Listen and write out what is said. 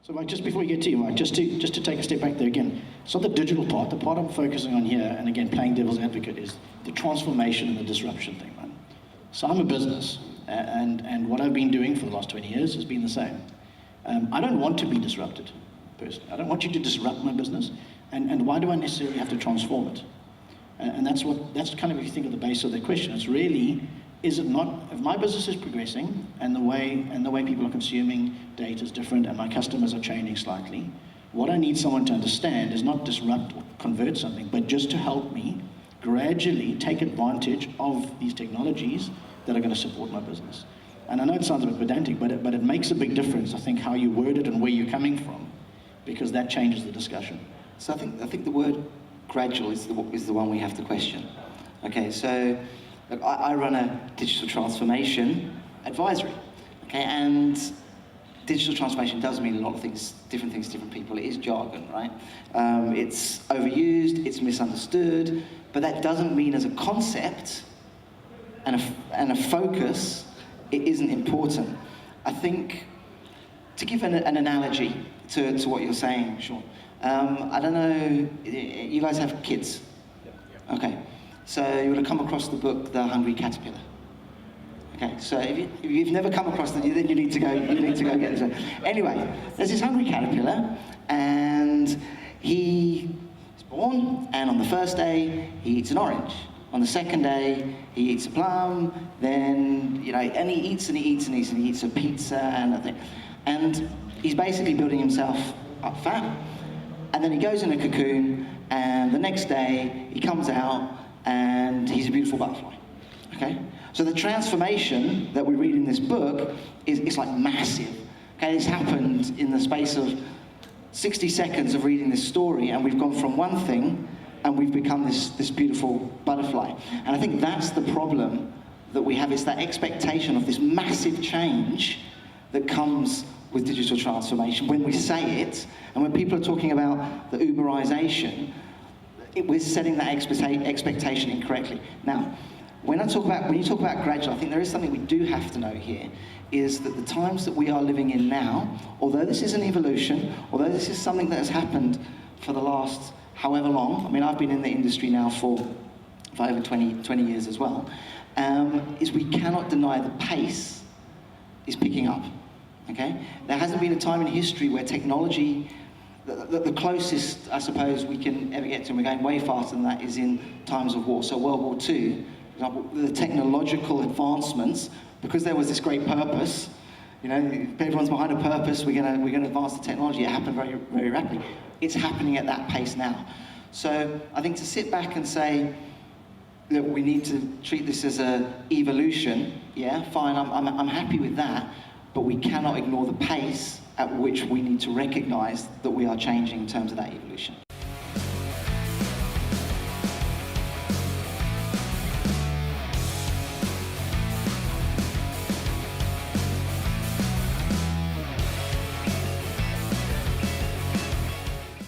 So Mike, just before we get to you, Mike, just to take a step back there again, it's not the digital part. The part I'm focusing on here, and again, playing devil's advocate, is the transformation and the disruption thing, man. So I'm a business, and what I've been doing for the last 20 years has been the same. I don't want to be disrupted, personally. I don't want you to disrupt my business, and why do I necessarily have to transform it? And that's kind of, if you think of the base of the question, it's really, is it not, if my business is progressing and the way people are consuming data is different and my customers are changing slightly, what I need someone to understand is not disrupt or convert something, but just to help me gradually take advantage of these technologies that are going to support my business. And I know it sounds a bit pedantic, but it makes a big difference, I think, how you word it and where you're coming from, because that changes the discussion. So I think the word gradual is the one we have to question. Okay, so look, I run a digital transformation advisory, okay, and digital transformation does mean a lot of things to different people. It is jargon, right? It's overused, it's misunderstood, but that doesn't mean as a concept and a focus, it isn't important. I think, to give an analogy to what you're saying, Sean, I don't know, you guys have kids? Yeah. Okay, so you would have come across the book, The Hungry Caterpillar. Okay, so if you've never come across that, then you need to go get this. Anyway, there's this hungry caterpillar, and he is born, and on the first day, he eats an orange. On the second day, he eats a plum, then, and he eats and he eats and he eats, and he eats a pizza and a thing. And he's basically building himself up fat. And then he goes in a cocoon, and the next day, he comes out, and he's a beautiful butterfly, okay? So the transformation that we read in this book is like massive, okay? It's happened in the space of 60 seconds of reading this story, and we've gone from one thing, and we've become this beautiful butterfly. And I think that's the problem that we have, is that expectation of this massive change that comes with digital transformation. When we say it, and when people are talking about the Uberization, we're setting that expectation incorrectly. Now, when you talk about gradual, I think there is something we do have to know here, is that the times that we are living in now, although this is an evolution, although this is something that has happened for the last however long, I mean, I've been in the industry now for over 20 years as well, is we cannot deny the pace is picking up, okay? There hasn't been a time in history where technology, the closest, I suppose, we can ever get to, and we're going way faster than that, is in times of war. So World War II, for example, the technological advancements, because there was this great purpose, if everyone's behind a purpose, we're gonna advance the technology. It happened very, very rapidly. It's happening at that pace now. So I think to sit back and say, look, we need to treat this as an evolution, yeah, fine, I'm happy with that, but we cannot ignore the pace at which we need to recognize that we are changing in terms of that evolution.